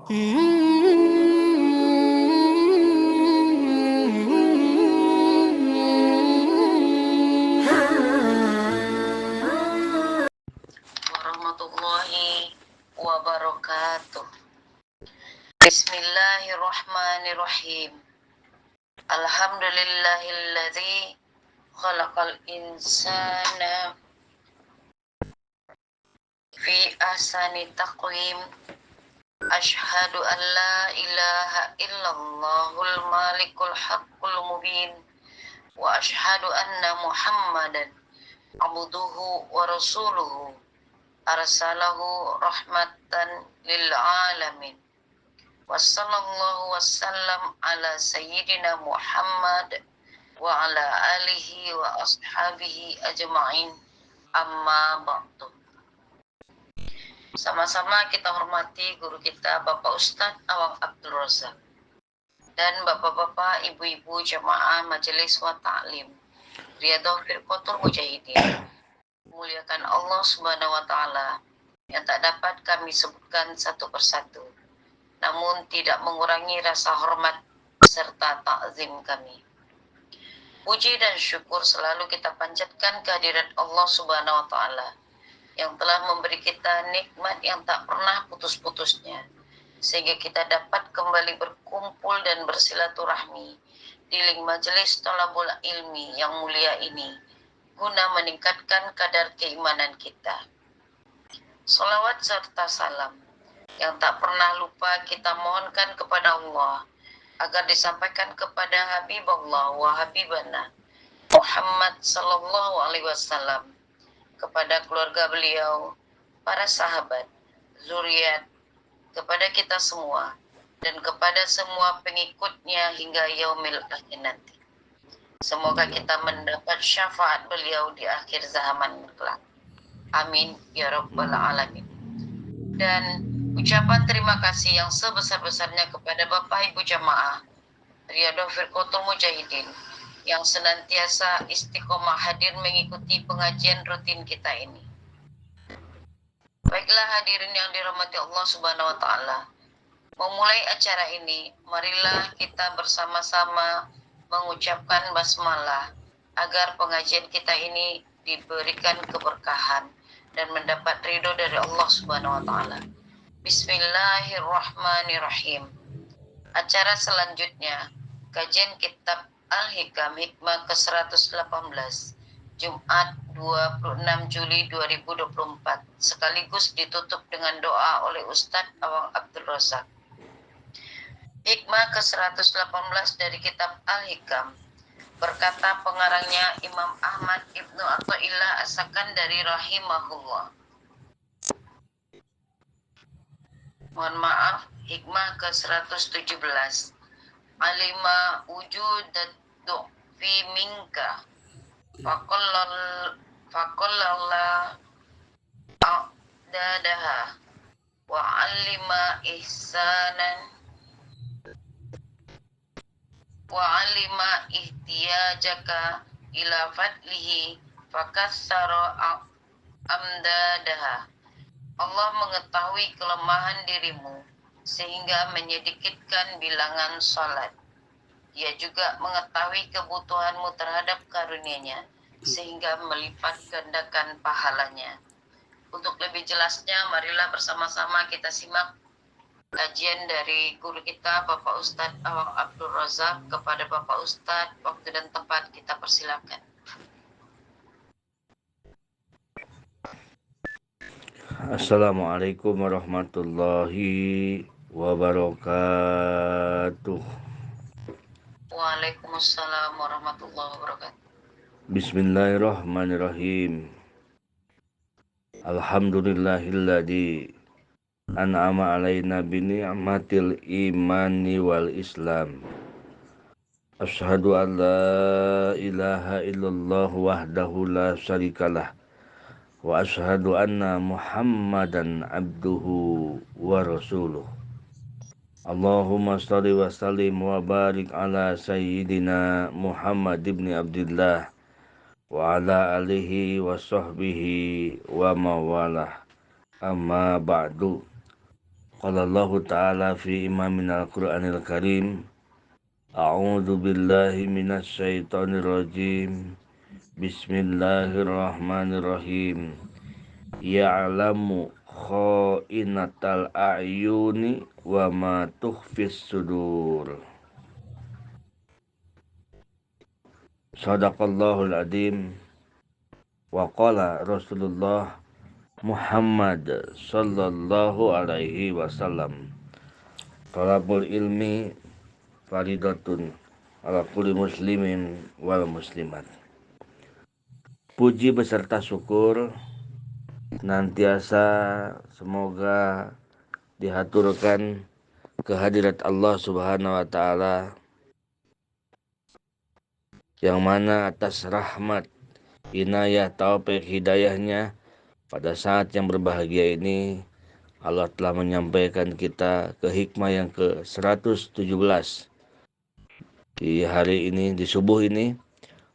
Warahmatullahi wabarakatuh. Bismillahirrahmanirrahim. Alhamdulillahilladzi khalaqal insana fi ahsani taqwim. Ashhadu an la ilaha illallahul malikul haqqul mubin. Wa ashhadu anna Muhammadan abduhu wa rasuluhu arsalahu rahmatan lil alamin. Wassallallahu wassallam ala sayyidina Muhammad wa ala alihi wa ashabihi ajma'in, amma ba'du. Sama-sama kita hormati guru kita Bapak Ustadz Awang Abdul Razak dan bapak-bapak, ibu-ibu jamaah majelis wa ta'lim Riyadhah Firqatul Mujahidin. Muliakan Allah Subhanahu wa taala yang tak dapat kami sebutkan satu persatu, namun tidak mengurangi rasa hormat serta ta'zim kami. Puji dan syukur selalu kita panjatkan kehadirat Allah Subhanahu wa taala yang telah memberi kita nikmat yang tak pernah putus-putusnya, sehingga kita dapat kembali berkumpul dan bersilaturahmi di link majelis thalabul ilmi yang mulia ini, guna meningkatkan kadar keimanan kita. Salawat serta salam yang tak pernah lupa kita mohonkan kepada Allah agar disampaikan kepada Habibullah wa Habibana Muhammad sallallahu alaihi wasallam, kepada keluarga beliau, para sahabat, zuriat, kepada kita semua, dan kepada semua pengikutnya hingga yaumil akhir nanti. Semoga kita mendapat syafaat beliau di akhir zaman kelak. Amin ya rabbal alamin. Dan ucapan terima kasih yang sebesar-besarnya kepada Bapak Ibu jamaah Riyadhah Firqatul Mujahidin yang senantiasa istiqomah hadir mengikuti pengajian rutin kita ini. Baiklah hadirin yang dirahmati Allah Subhanahu wa taala. Memulai acara ini, marilah kita bersama-sama mengucapkan basmalah agar pengajian kita ini diberikan keberkahan dan mendapat ridho dari Allah Subhanahu wa taala. Bismillahirrahmanirrahim. Acara selanjutnya, kajian kitab Al-Hikam Hikmah ke-118, Jumat 26 Juli 2024, sekaligus ditutup dengan doa oleh Ustadz Awang Abdul Razak. Hikmah ke-118 dari kitab Al-Hikam, berkata pengarangnya Imam Ahmad Ibnu Athaillah As-Sakandari rahimahullah. Mohon maaf, hikmah ke-117. Alima wujudat fi minka faqallalla a'dadaha wa 'allima ihsanan wa 'allima ihtiyajaka ila fadlihi fakassara amdadaha. Allah mengetahui kelemahan dirimu sehingga menyedikitkan bilangan salat. Dia juga mengetahui kebutuhanmu terhadap karunia-Nya sehingga melipat gandakan pahalanya. Untuk lebih jelasnya, marilah bersama-sama kita simak kajian dari guru kita Bapak Ustadz Awang Abdul Razak. Kepada Bapak Ustadz, waktu dan tempat kita persilakan. Assalamualaikum warahmatullahi wabarakatuh. Waalaikumsalam warahmatullahi wabarakatuh. Bismillahirrahmanirrahim. Alhamdulillahilladzi an'ama alaina bi ni'matil imani wal islam. Asyhadu an la ilaha illallah wahdahu la syarikalah wa asyhadu anna Muhammadan abduhu wa rasuluh. Allahumma shalli wa sallim wa barik ala sayyidina Muhammad ibn Abdullah wa ala alihi wa sahbihi wa mawalah, amma ba'du. Qala Allah Ta'ala fi imaminal Qur'anil Karim. A'udzu billahi minasy syaithanir rajim. Bismillahirrahmanirrahim. Ya'lamu kha'inatal a'yuni wa ma tukhfis sudur. Shadaqallahul adzim. Wa qala Rasulullah Muhammad sallallahu alaihi wasallam. Talabul ilmi faridatun ala kulli muslimin wal muslimat. Puji beserta syukur senantiasa semoga dihaturkan kehadirat Allah Subhanahu wa taala yang mana atas rahmat, inayah, taufik, hidayahnya pada saat yang berbahagia ini Allah telah menyampaikan kita ke hikmah yang ke-117 di hari ini, di subuh ini.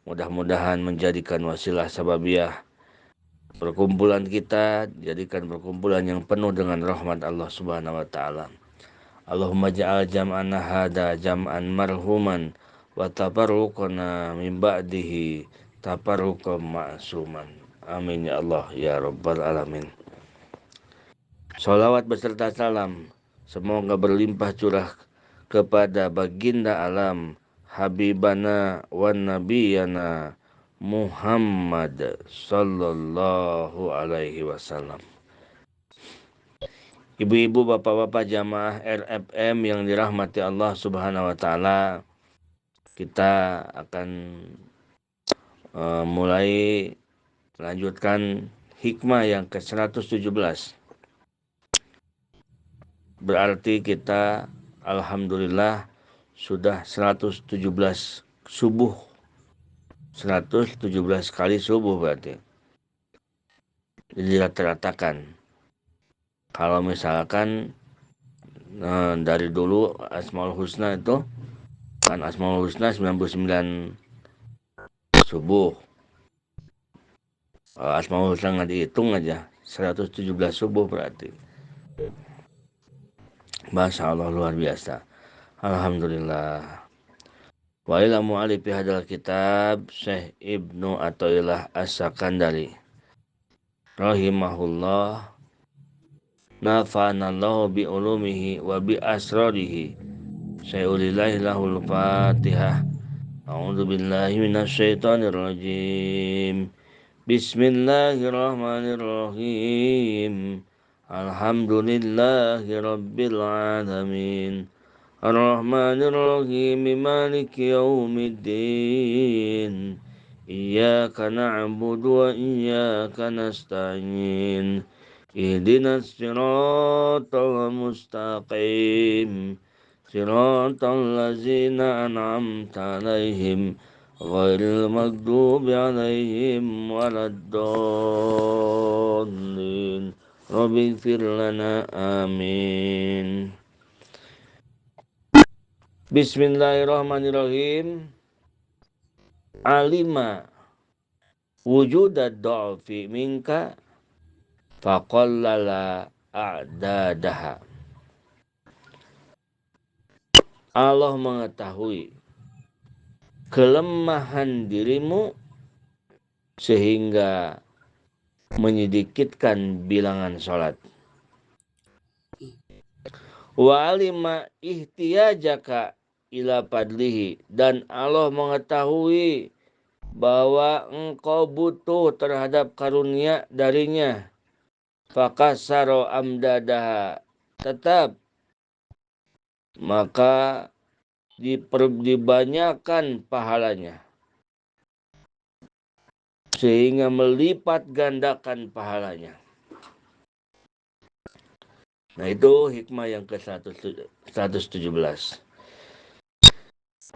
Mudah-mudahan menjadikan wasilah sababiyah perkumpulan kita, jadikan perkumpulan yang penuh dengan rahmat Allah Subhanahu wa taala. Allahumma ja'al jam'ana hada jam'an marhuman wa tafarruqana min ba'dihi tafarruqan ma'suman. Amin ya Allah ya rabbal alamin. Salawat beserta salam semoga berlimpah curah kepada baginda alam Habibana wa Nabiyana Muhammad sallallahu alaihi wasallam. Ibu-ibu, bapak-bapak jamaah RFM yang dirahmati Allah Subhanahu wa taala, kita akan mulai melanjutkan hikmah yang ke-117. Berarti kita alhamdulillah sudah 117 subuh. 117 kali subuh berarti. Jadi rata-ratakan. Kalau misalkan dari dulu Asmaul Husna itu kan Asmaul Husna 99 subuh. Asmaul Husna nggak dihitung aja 117 subuh berarti. Masya Allah luar biasa. Alhamdulillah. Wa ila mu'alifi hadal kitab Syekh Ibnu Athaillah As-Sakandari rahimahullah nafa'anallahu bi ulumihi wa bi asrarihi. Syai'ulillahi lahul fatihah. A'udzu billahi minasy syaithanir rajim. Bismillahirrahmanirrahim. Alhamdulillahi rabbil alamin. Ar-Rahmanir-Rahim Maliki Yaumiddin. Iyyaka na'budu wa iyyaka nasta'in. Ihdinas siratal mustaqim. Siratal ladzina an'amta 'alaihim ghairil maghdubi 'alaihim waladdallin. Rabbighfir lana amin. Bismillahirrahmanirrahim. Alima wujudad dha'fi minka faqallala a'dadaha. Allah mengetahui kelemahan dirimu sehingga menyedikitkan bilangan sholat. Wa alima ihtiyajaka ila fadlihi, dan Allah mengetahui bahwa engkau butuh terhadap karunia darinya. Fakasaro amdadaha, tetap maka dibanyakan pahalanya sehingga melipat gandakan pahalanya. Nah, itu hikmah yang ke-117.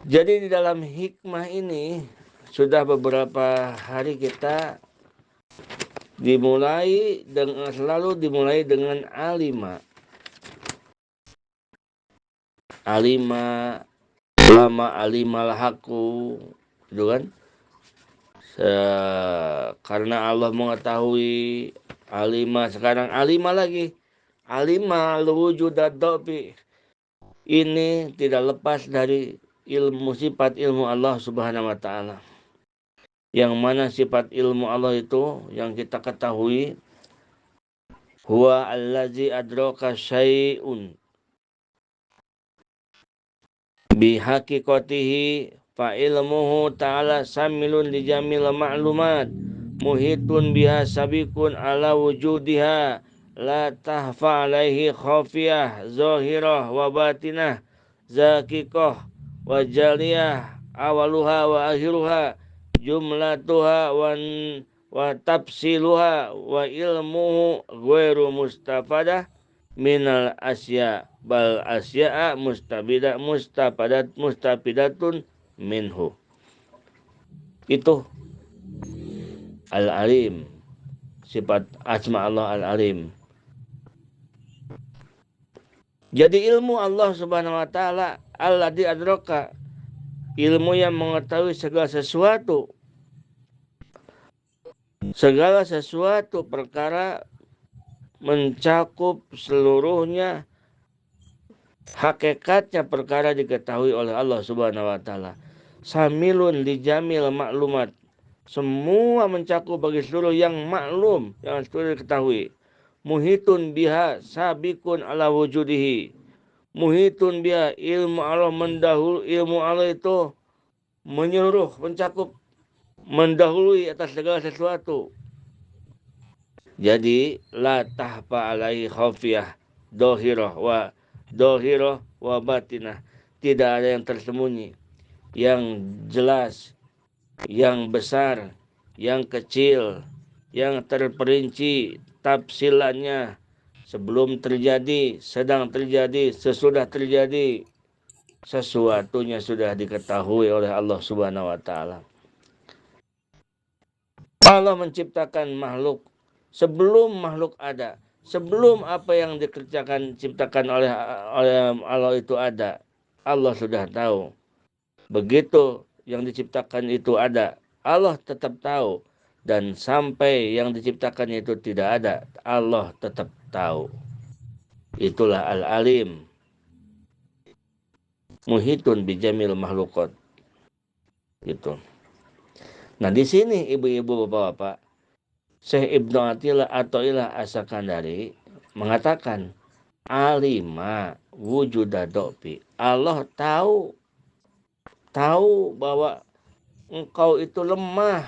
Jadi di dalam hikmah ini sudah beberapa hari kita selalu dimulai dengan alima. Alima, lama alimal haqqu, gitu kan? Karena Allah mengetahui, alima, sekarang alima lagi. alima al-wujuda dopi. Ini tidak lepas dari sifat ilmu Allah Subhanahu wa taala. Yang mana sifat ilmu Allah itu yang kita ketahui, huwa allazi adraka syai'un bihaqiqatihi fa ilmuhu ta'ala samilun li jamil ma'lumat muhitun biha sabiqun ala wujudiha la tahfa alaihi khafiyah zahirah wa batinah zaqiqah wa jaliyah awaluha wa akhiruha jumlatuha wa tafsiluha wa ilmuhu ghairu mustafadah minal asya bal asya'a mustafidatun minhu. Itu al-alim, sifat asma Allah al-alim. Jadi ilmu Allah Subhanahu wa taala alladzi adraka, ilmu yang mengetahui segala sesuatu. Segala sesuatu perkara mencakup seluruhnya, hakikatnya perkara diketahui oleh Allah Subhanahu wa taala. Samilun li jamil maklumat, semua mencakup bagi seluruh yang maklum, yang sudah diketahui. Muhitun biha sabikun ala wujudihi. Muhitun biha, ilmu Allah mendahului, ilmu Allah itu menyeluruh, mencakup, mendahului atas segala sesuatu. Jadi la tahfa alaihi khafiyah dohiroh wa batinah. Tidak ada yang tersembunyi, yang jelas, yang besar, yang kecil, yang terperinci tafsilannya, sebelum terjadi, sedang terjadi, sesudah terjadi. Sesuatunya sudah diketahui oleh Allah Subhanahu wa taala. Allah menciptakan makhluk sebelum makhluk ada, sebelum apa yang diciptakan oleh Allah itu ada. Allah sudah tahu. Begitu yang diciptakan itu ada, Allah tetap tahu. Dan sampai yang diciptakan itu tidak ada, Allah tetap tahu. Itulah al-alim. Muhitun bijamil makhlukot. Gitu. Nah di sini ibu-ibu bapak-bapak, Syekh Ibnu Athaillah As-Sakandari mengatakan alima wujuda do'fi. Allah tahu bahwa engkau itu lemah.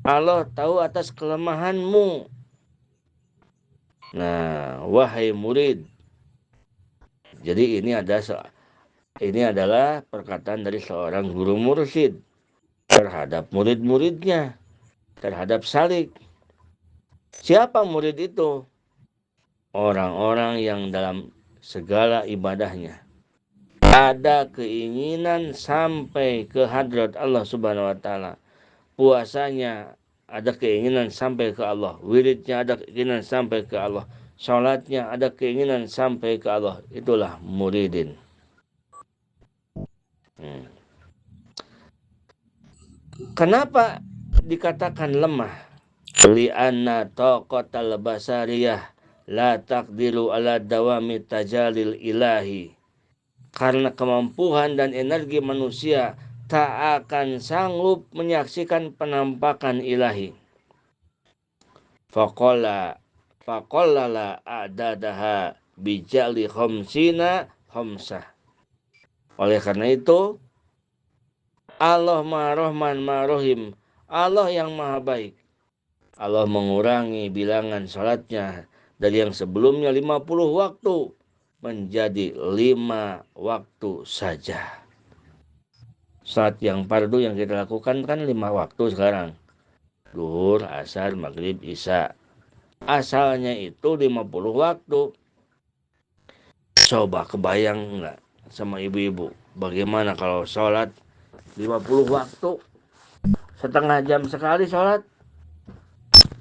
Allah tahu atas kelemahanmu. Nah, wahai murid. Jadi ini adalah perkataan dari seorang guru mursyid terhadap murid-muridnya, terhadap salik. Siapa murid itu? Orang-orang yang dalam segala ibadahnya ada keinginan sampai ke hadrat Allah Subhanahu wa taala. Puasanya ada keinginan sampai ke Allah, wiridnya ada keinginan sampai ke Allah, salatnya ada keinginan sampai ke Allah. Itulah muridin. Kenapa dikatakan lemah? Li'anna taqatal basariyah la taqdiru ala dawami tajalil ilahi. Karena kemampuan dan energi manusia tak akan sanggup menyaksikan penampakan ilahi. Faqallala a'dadaha bijali khamsina khamsah. Oleh karena itu, Allah Maha Rahman Maha Rahim, Allah yang Maha Baik, Allah mengurangi bilangan salatnya dari yang sebelumnya 50 waktu menjadi 5 waktu saja. Saat yang fardu yang kita lakukan kan 5 waktu sekarang. Zuhur, asar, maghrib, isya. Asalnya itu 50 waktu. Coba kebayang nggak sama ibu-ibu, bagaimana kalau sholat 50 waktu, setengah jam sekali sholat,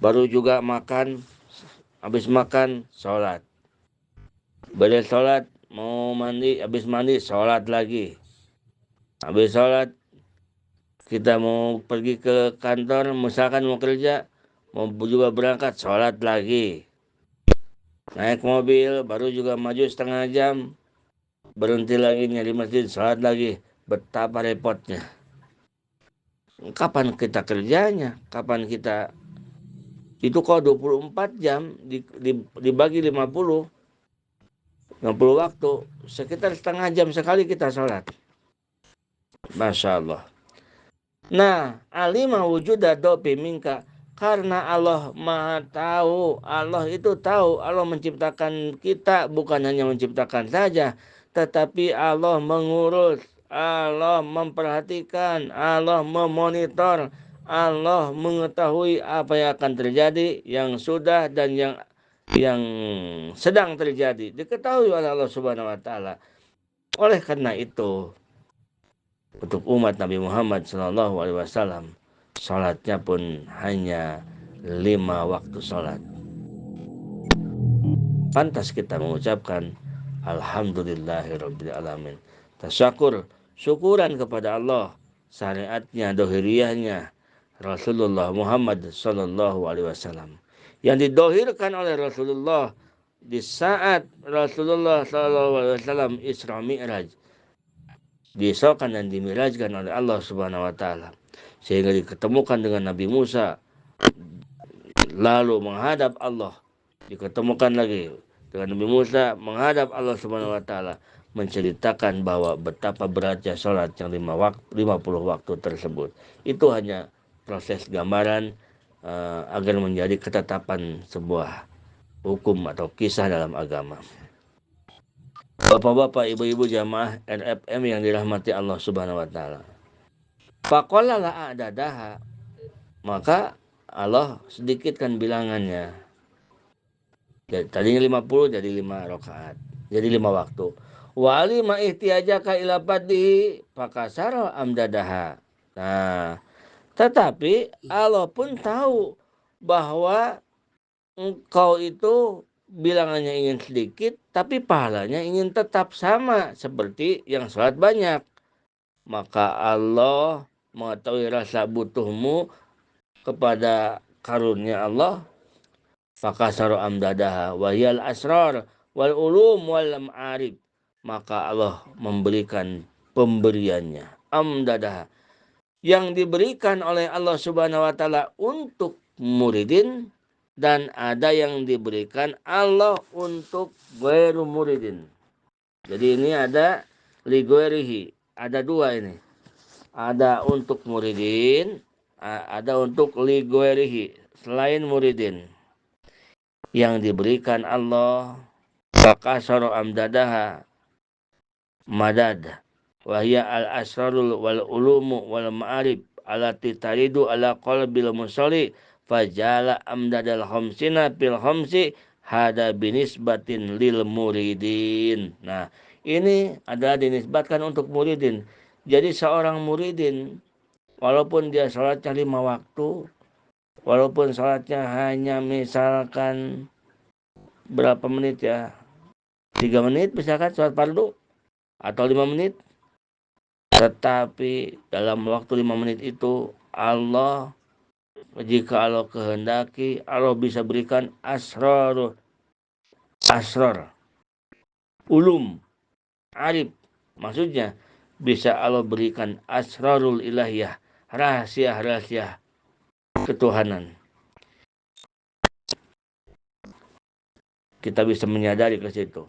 baru juga makan, habis makan sholat, beres sholat mau mandi, habis mandi sholat lagi, habis sholat kita mau pergi ke kantor, misalkan mau kerja, mau juga berangkat sholat lagi, naik mobil, baru juga maju setengah jam, berhenti lagi di masjid, sholat lagi. Betapa repotnya. Kapan kita kerjanya? Kapan kita itu kalau 24 jam dibagi 50 waktu, sekitar setengah jam sekali kita sholat. Masya Allah. Nah, alima wujuda dopi minka, karena Allah maha tahu, Allah itu tahu, Allah menciptakan kita bukan hanya menciptakan saja, tetapi Allah mengurus, Allah memperhatikan, Allah memonitor, Allah mengetahui apa yang akan terjadi, yang sudah dan yang sedang terjadi, diketahui oleh Allah Subhanahu wa taala. Oleh karena itu, untuk umat Nabi Muhammad SAW, salatnya pun hanya 5 waktu salat. Pantas kita mengucapkan Alhamdulillahirabbil alamin. Tasyakur, syukuran kepada Allah, syariatnya, dohiriyahnya Rasulullah Muhammad SAW, yang didohirkan oleh Rasulullah di saat Rasulullah SAW Isra Mi'raj, diesokan dan dimirajkan oleh Allah Subhanahu wa taala, sehingga diketemukan dengan Nabi Musa, lalu menghadap Allah, diketemukan lagi dengan Nabi Musa menghadap Allah Subhanahu wa taala, menceritakan bahwa betapa beratnya sholat yang 50 waktu tersebut. Itu hanya proses gambaran agar menjadi ketetapan sebuah hukum atau kisah dalam agama. Bapak-bapak, ibu-ibu jamaah RFM yang dirahmati Allah Subhanahu wa taala. Faqala la a'dadaha, maka Allah sedikitkan bilangannya. Tadinya 50 jadi 5 rakaat. Jadi 5 waktu. Wa alima ihtiyajaka ila fadhi fakasara amdadaha. Nah, tetapi Allah pun tahu bahwa engkau itu bilangannya ingin sedikit, tapi pahalanya ingin tetap sama seperti yang sholat banyak. Maka Allah mengetahui rasa butuhmu kepada karunia Allah. Fakasaru amdadaha wahyal asrar wal ulum wal ma'arib. Maka Allah memberikan pemberiannya, amdadaha, yang diberikan oleh Allah Subhanahu wa taala untuk muridin, dan ada yang diberikan Allah untuk ghairu muridin. Jadi ini ada li ghairihi, ada dua ini. Ada untuk muridin, ada untuk li ghairihi, selain muridin. Yang diberikan Allah fakasara amdadaha madad wahya al-asrarul wal ulumu wal ma'arib alati taridu ala qalbil musalli fajala amdadal khamsina fil khamsi hada binisbatin lil muridin. Nah, ini adalah dinisbatkan untuk muridin. Jadi seorang muridin, walaupun dia sholatnya 5 waktu, walaupun sholatnya hanya misalkan berapa menit ya, 3 menit misalkan sholat fardu, atau 5 menit, tetapi dalam waktu 5 menit itu Allah, jika Allah kehendaki, Allah bisa berikan asrar, ulum, arif. Maksudnya bisa Allah berikan asrarul ilahiyah, rahasia-rahasia ketuhanan. Kita bisa menyadari ke situ.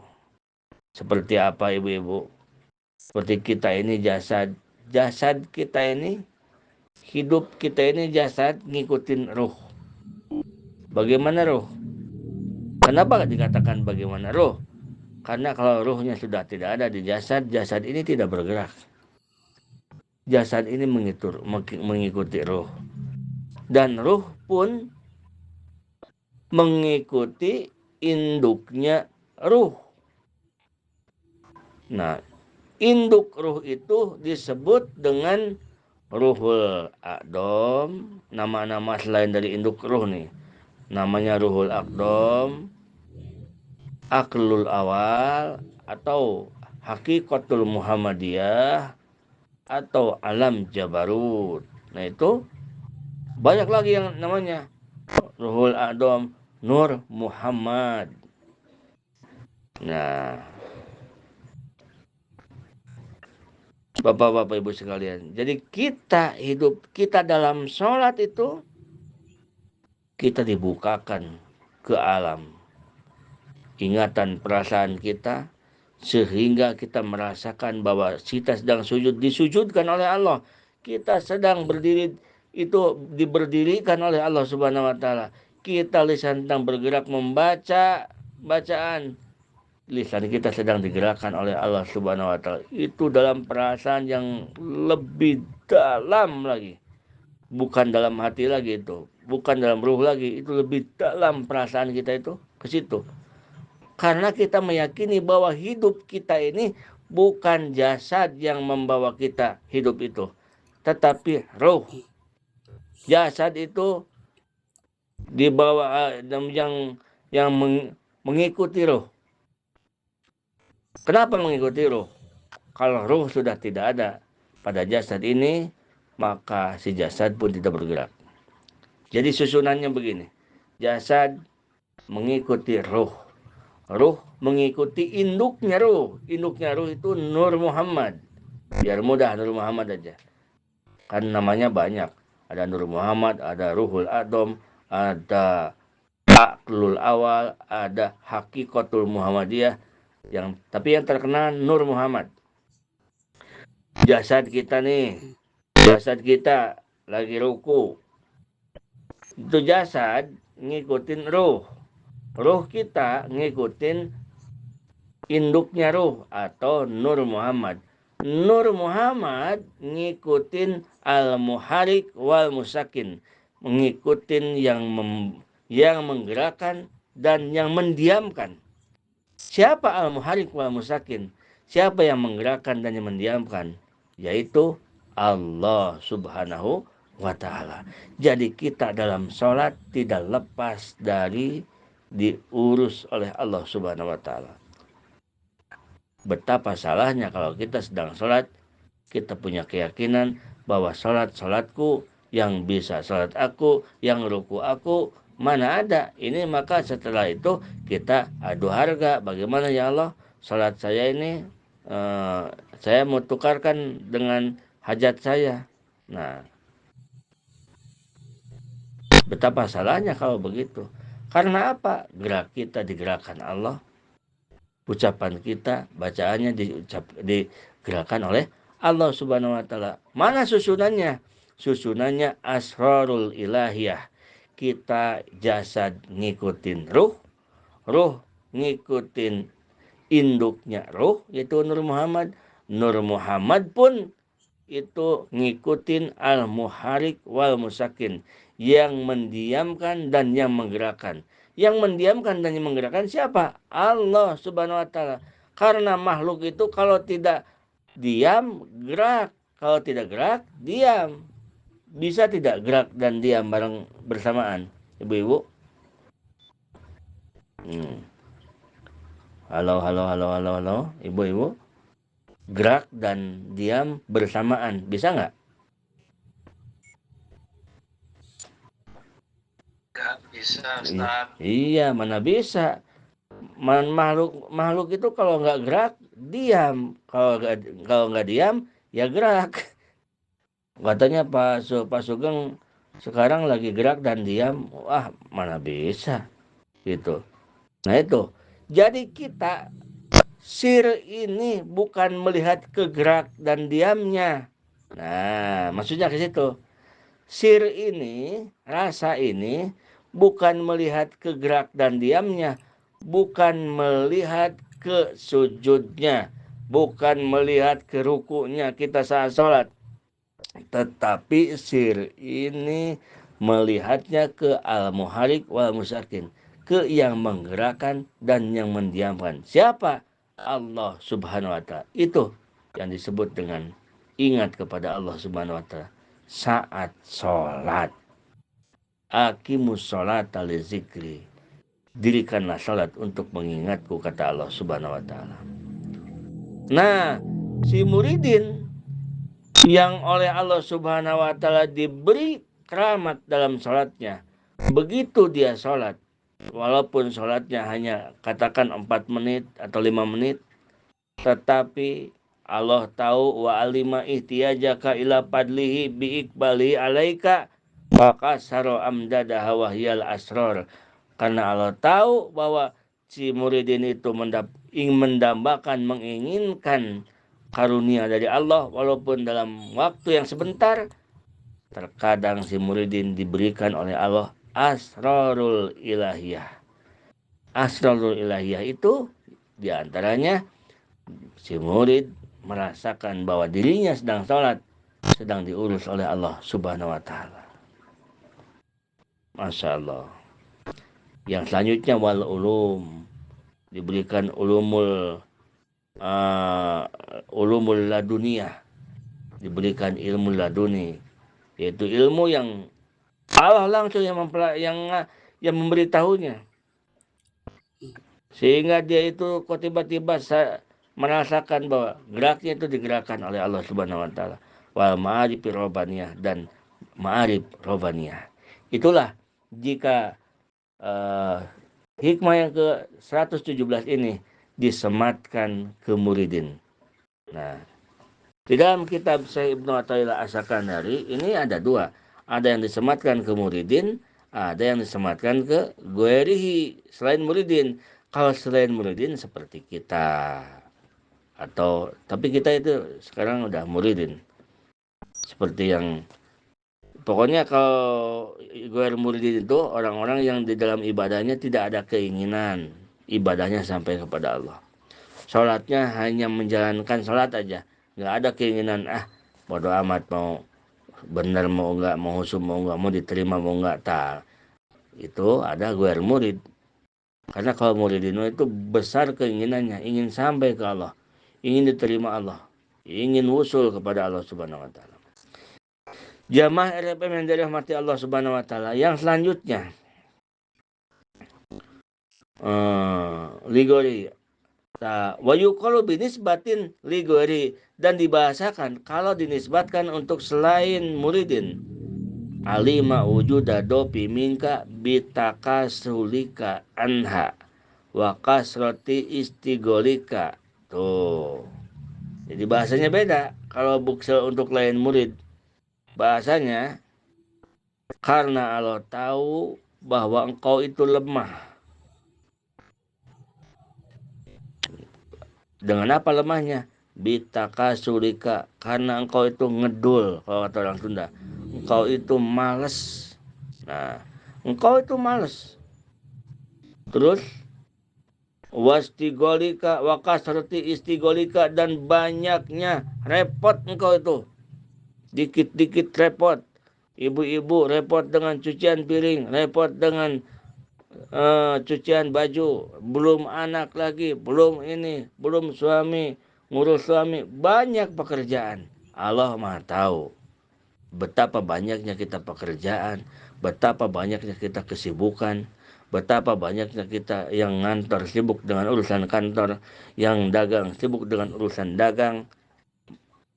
Seperti apa ibu-ibu? Seperti kita ini jasad kita ini, hidup kita ini jasad ngikutin ruh. Bagaimana ruh? Kenapa dikatakan bagaimana ruh? Karena kalau ruhnya sudah tidak ada di jasad, jasad ini tidak bergerak. Jasad ini mengikuti ruh. Dan ruh pun mengikuti induknya ruh. Nah, induk ruh itu disebut dengan ruhul aqdam. Nama-nama selain dari induk ruh nih, namanya ruhul aqdam, aklul awal, atau hakikatul muhammadiyah, atau alam jabarut. Nah, itu banyak lagi yang namanya ruhul aqdam, nur Muhammad. Nah, Bapak-bapak Ibu sekalian, jadi kita dalam sholat itu kita dibukakan ke alam ingatan perasaan kita sehingga kita merasakan bahwa kita sedang sujud, disujudkan oleh Allah. Kita sedang berdiri, itu diberdirikan oleh Allah Subhanahu wa taala. Kita lisan sedang bergerak membaca bacaan, lisan kita sedang digerakkan oleh Allah Subhanahu wa taala. Itu dalam perasaan yang lebih dalam lagi. Bukan dalam hati lagi itu, bukan dalam ruh lagi, itu lebih dalam perasaan kita itu ke situ. Karena kita meyakini bahwa hidup kita ini bukan jasad yang membawa kita hidup itu, tetapi roh. Jasad itu dibawa yang mengikuti roh. Kenapa mengikuti roh? Kalau roh sudah tidak ada pada jasad ini, maka si jasad pun tidak bergerak. Jadi susunannya begini. Jasad mengikuti roh. Ruh mengikuti induknya ruh. Induknya ruh itu Nur Muhammad. Biar mudah, Nur Muhammad aja. Kan namanya banyak. Ada Nur Muhammad, ada Ruhul Adom, ada Aklul Awal, ada Hakikatul Muhammadiyah. Tapi yang terkenal Nur Muhammad. Jasad kita nih. Jasad kita lagi ruku. Itu jasad ngikutin ruh. Ruh kita ngikutin induknya ruh atau Nur Muhammad. Nur Muhammad ngikutin al-muharik wal musakin, ngikutin yang menggerakkan dan yang mendiamkan. Siapa al-muharik wal musakin? Siapa yang menggerakkan dan yang mendiamkan? Yaitu Allah Subhanahu wa ta'ala. Jadi kita dalam sholat tidak lepas dari diurus oleh Allah Subhanahu wa ta'ala. Betapa salahnya kalau kita sedang sholat, kita punya keyakinan bahwa sholatku yang bisa sholat aku, yang ruku aku, mana ada. Ini maka setelah itu kita adu harga. Bagaimana ya Allah, sholat saya ini saya mau tukarkan dengan hajat saya. Nah, betapa salahnya kalau begitu. Karena apa? Gerak kita digerakkan Allah. Ucapan kita, bacaannya digerakkan oleh Allah Subhanahu wa taala. Mana susunannya? Susunannya asrarul ilahiyah. Kita jasad ngikutin ruh, ruh ngikutin induknya ruh, yaitu Nur Muhammad. Nur Muhammad pun itu ngikutin al-muharik wal musakin, yang mendiamkan dan yang menggerakkan. Yang mendiamkan dan yang menggerakkan siapa? Allah Subhanahu wa taala. Karena makhluk itu kalau tidak diam, gerak. Kalau tidak gerak, diam. Bisa tidak gerak dan diam bareng bersamaan, Ibu-ibu? Halo, Ibu-ibu? Gerak dan diam bersamaan, bisa nggak? Nggak bisa, Ustaz. Iya, mana bisa. Makhluk itu kalau nggak gerak, diam. Kalau nggak diam, ya gerak. Katanya Pak Sugeng sekarang lagi gerak dan diam. Wah, mana bisa. Gitu. Nah itu. Jadi kita, sir ini bukan melihat kegerak dan diamnya. Nah, maksudnya ke situ. Sir ini, rasa ini, bukan melihat kegerak dan diamnya, bukan melihat ke sujudnya, bukan melihat ke rukunya kita saat sholat. Tetapi sir ini melihatnya ke al-muharik wal musakin, ke yang menggerakkan dan yang mendiamkan. Siapa? Allah Subhanahu wa taala. Itu yang disebut dengan ingat kepada Allah Subhanahu wa taala saat sholat. Aqimus sholata li zikri. Dirikanlah sholat untuk mengingatku, kata Allah Subhanahu wa taala. Nah, si muridin yang oleh Allah Subhanahu wa taala diberi keramat dalam sholatnya, begitu dia sholat, walaupun sholatnya hanya katakan 4 menit atau 5 menit, tetapi Allah tahu wa alima ihtiyajaka ila padlihi bi iqbali alaika fakasaro amdadaha wahyal asror. Karena Allah tahu bahwa si muridin itu ingin mendambakan, menginginkan karunia dari Allah walaupun dalam waktu yang sebentar. Terkadang si muridin diberikan oleh Allah asrarul ilahiyah. Asrarul ilahiyah itu diantaranya si murid merasakan bahwa dirinya sedang sholat, sedang diurus oleh Allah Subhanahu wa Ta'ala. Masya Allah. Yang selanjutnya wal ulum, diberikan ulumul laduniyah, diberikan ilmu laduni, yaitu ilmu yang Allah langsung yang memberitahunya, sehingga dia itu kok tiba-tiba merasakan bahwa geraknya itu digerakkan oleh Allah Subhanahu wa Ta'ala. Wal ma'arif robaniyah, dan ma'arif robaniyah. Itulah jika hikmah yang ke-117 ini disematkan ke muridin. Nah, di dalam kitab Syekh Ibnu Athaillah As-Sakandari ini ada dua. Ada yang disematkan ke muridin, ada yang disematkan ke guerihi selain muridin. Kalau selain muridin seperti kita, tapi kita itu sekarang udah muridin. Seperti yang pokoknya kalau guer muridin itu orang-orang yang di dalam ibadahnya tidak ada keinginan ibadahnya sampai kepada Allah. Sholatnya hanya menjalankan sholat aja, nggak ada keinginan bodo amat mau benar mau nggak, mau husum mau nggak, mau diterima mau nggak, itu ada guer murid. Karena kalau muridin itu besar keinginannya, ingin sampai ke Allah, ingin diterima Allah, ingin wusul kepada Allah Subhanahu wa Ta'ala. Jamaah RFM yang dirahmati Allah Subhanahu wa Ta'ala, yang selanjutnya ligori wa yuqalu binisbatin ligori, dan dibahasakan kalau dinisbatkan untuk selain muridin. Alima wujuda dopi minka bitakasulika anha wa kasrati istigolika. Tuh. Jadi bahasanya beda. Kalau buksel untuk lain murid, bahasanya karena Allah tahu bahwa engkau itu lemah. Dengan apa lemahnya? Bitakasulika, karena engkau itu ngedul, kalau kata orang Sunda. Engkau itu males. Nah, engkau itu males. Terus wastigolika wakasrati istigolika, dan banyaknya repot engkau itu. Dikit-dikit repot. Ibu-ibu repot dengan cucian piring, repot dengan cucian baju, belum anak lagi, belum ini, belum suami, ngurus suami, banyak pekerjaan. Allah Maha tahu betapa banyaknya kita pekerjaan, betapa banyaknya kita kesibukan, betapa banyaknya kita yang ngantor sibuk dengan urusan kantor, yang dagang sibuk dengan urusan dagang.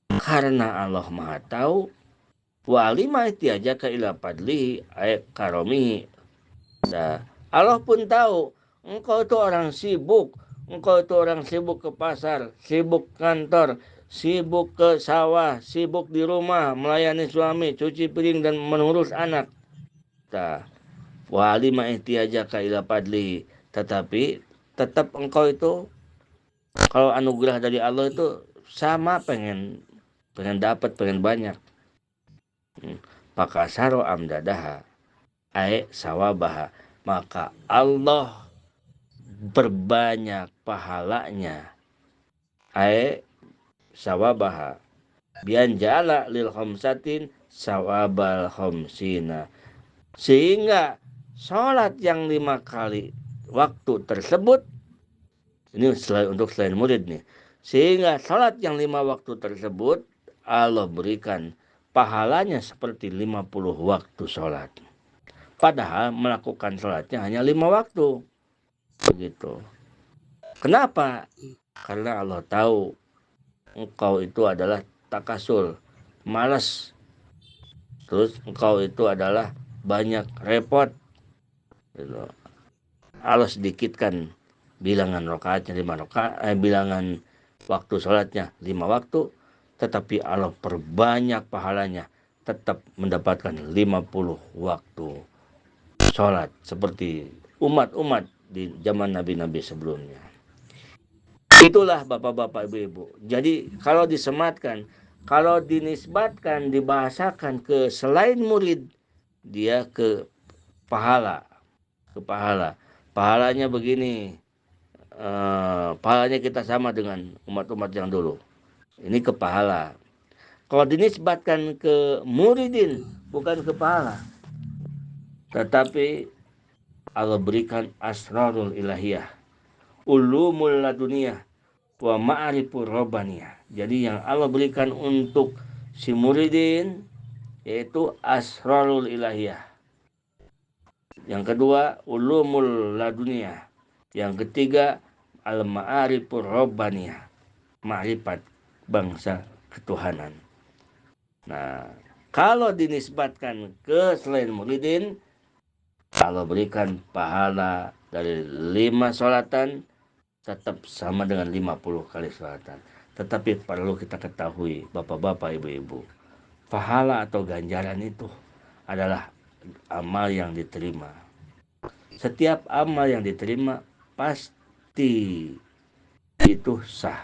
Karena Allah Maha tahu, wa alima ihtiyajaka ila padlihi ay karomihi. Allah pun tahu engkau itu orang sibuk, engkau itu orang sibuk ke pasar, sibuk kantor, sibuk ke sawah, sibuk di rumah melayani suami, cuci piring dan mengurus anak. Wa alima ihtiyajaka ila padlihi, tetapi tetap engkau itu kalau anugerah dari Allah itu sama, pengen dapat, pengen banyak. Pakasaro amdadaha ay sawabaha, maka Allah berbanyak pahalanya. Sawabaha bian jala lil khamsatin sawabal khamsina, sehingga sholat yang 5 kali waktu tersebut, ini selain murid nih, sehingga sholat yang 5 waktu tersebut Allah berikan pahalanya seperti 50 waktu sholat. Padahal melakukan sholatnya hanya 5 waktu. Begitu. Kenapa? Karena Allah tahu engkau itu adalah takasul, malas. Terus engkau itu adalah banyak repot. Gitu. Allah sedikitkan bilangan rakaatnya 5 rakaat, bilangan waktu sholatnya 5 waktu, tetapi Allah perbanyak pahalanya, tetap mendapatkan 50 waktu sholat seperti umat-umat di zaman nabi-nabi sebelumnya. Itulah bapak-bapak, ibu-ibu. Jadi kalau disematkan, kalau dinisbatkan, dibahasakan ke selain murid, dia ke pahala. Pahalanya begini, pahalanya kita sama dengan umat-umat yang dulu. Ini ke pahala. Kalau dinisbatkan ke muridin, bukan ke pahala, tetapi Allah berikan asrarul ilahiyah, ulumul laduniyah, wa ma'rifur robbaniyah. Jadi yang Allah berikan untuk si muridin yaitu asrarul ilahiyah. Yang kedua, ulumul laduniyah. Yang ketiga, al-ma'arifur robbaniyah, ma'rifat bangsa ketuhanan. Nah, kalau dinisbatkan ke selain muridin, Allah berikan pahala dari 5 sholatan tetap sama dengan 50 kali sholatan. Tetapi perlu kita ketahui, bapak-bapak, ibu-ibu, pahala atau ganjaran itu adalah amal yang diterima. Setiap amal yang diterima pasti itu sah.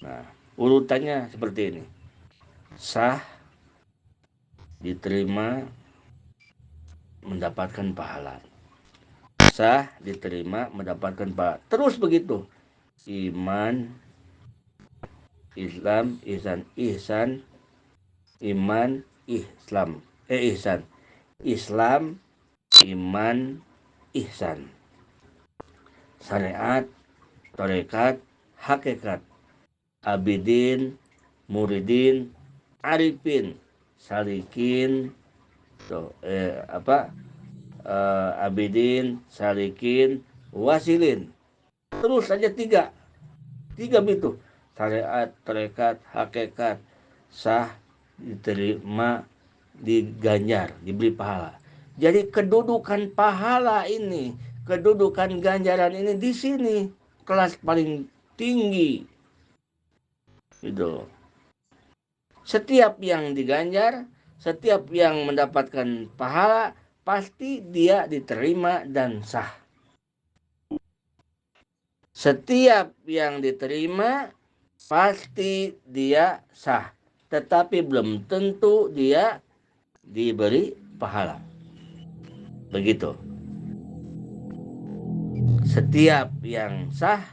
Nah, urutannya seperti ini. Sah, diterima, mendapatkan pahala. Sah, diterima, mendapatkan pahala. Terus begitu. Iman, Islam, ihsan, iman, ihsan. Islam, iman, ihsan. Syariat, tarekat, hakikat. Abidin, muridin, arifin, salikin, abidin, salikin, wasilin. Terus saja tiga begitu. Syariat, tarekat, hakikat, sah, diterima, diganjar, diberi pahala. Jadi kedudukan pahala ini, kedudukan ganjaran ini di sini kelas paling tinggi. Itu. Setiap yang diganjar, setiap yang mendapatkan pahala, pasti dia diterima dan sah. Setiap yang diterima, pasti dia sah. Tetapi belum tentu dia diberi pahala. Begitu. Setiap yang sah,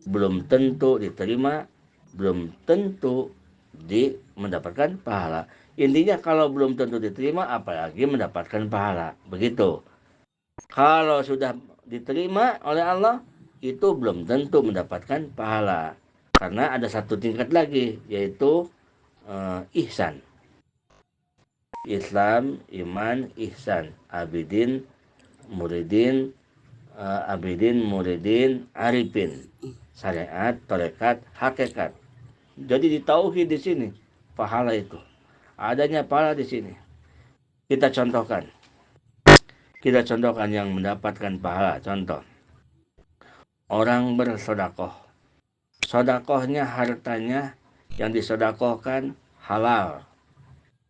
belum tentu diterima, belum tentu mendapatkan pahala. Intinya kalau belum tentu diterima, apalagi mendapatkan pahala. Begitu. Kalau sudah diterima oleh Allah, itu belum tentu mendapatkan pahala. Karena ada satu tingkat lagi, yaitu ihsan. Islam, iman, ihsan. Abidin, muridin, arifin. Syariat, tarekat, hakikat. Jadi di tauhid di sini pahala itu. Adanya pahala di sini. Kita contohkan yang mendapatkan pahala. Contoh, orang bersedekah. Sedekahnya, hartanya yang disedekahkan halal.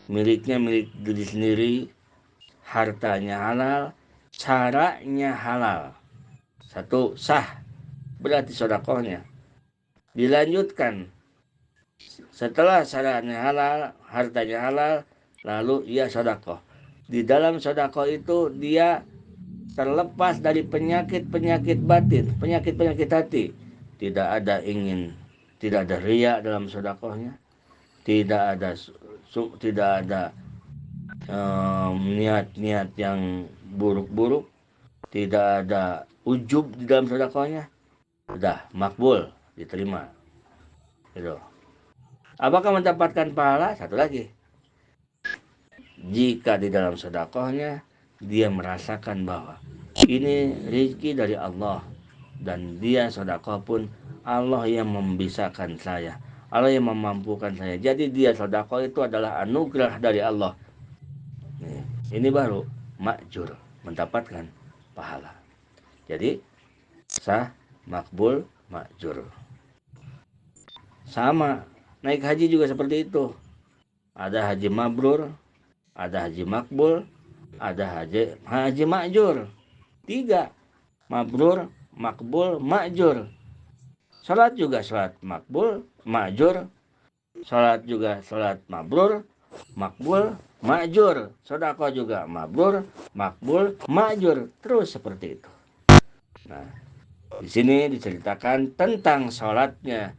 Miliknya milik diri sendiri, hartanya halal, caranya halal. Satu, sah, berarti sedekahnya. Dilanjutkan, setelah caranya halal, hartanya halal, lalu ia sedekah. Di dalam sedekah itu dia terlepas dari penyakit-penyakit batin, penyakit-penyakit hati. Tidak ada riya dalam sedekahnya, tidak ada niat-niat yang buruk-buruk, tidak ada ujub di dalam sedekahnya. Sudah makbul, diterima. Gitu. Apakah mendapatkan pahala? Satu lagi, jika di dalam sedekahnya dia merasakan bahwa ini rezeki dari Allah, dan dia sedekah pun Allah yang membisakan saya, Allah yang memampukan saya. Jadi dia sedekah itu adalah anugerah dari Allah. Ini baru makjur, mendapatkan pahala. Jadi sah, makbul, makjur. Sama, naik haji juga seperti itu. Ada haji mabrur, ada haji makbul, ada haji makjur. 3, mabrur, makbul, makjur. Salat juga salat makbul, makjur. Salat juga salat mabrur, makbul, makjur. Sedekah juga mabrur, makbul, makjur. Terus seperti itu. Nah, di sini diceritakan tentang salatnya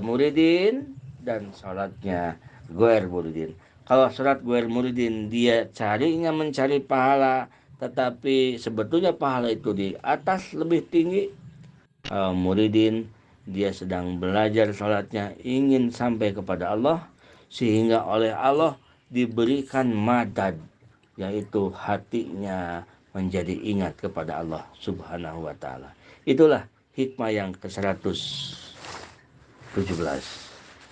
muridin dan salatnya goer muridin. Kalau salat goer muridin dia mencari pahala, tetapi sebetulnya pahala itu di atas lebih tinggi. Muridin dia sedang belajar salatnya ingin sampai kepada Allah, sehingga oleh Allah diberikan madad, yaitu hatinya menjadi ingat kepada Allah Subhanahu wa taala. Itulah hikmah yang ke-117.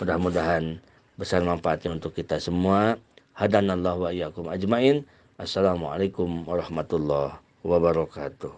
Mudah-mudahan besar manfaatnya untuk kita semua. Hadanallahu wa iyyakum ajmain. Assalamualaikum warahmatullahi wabarakatuh.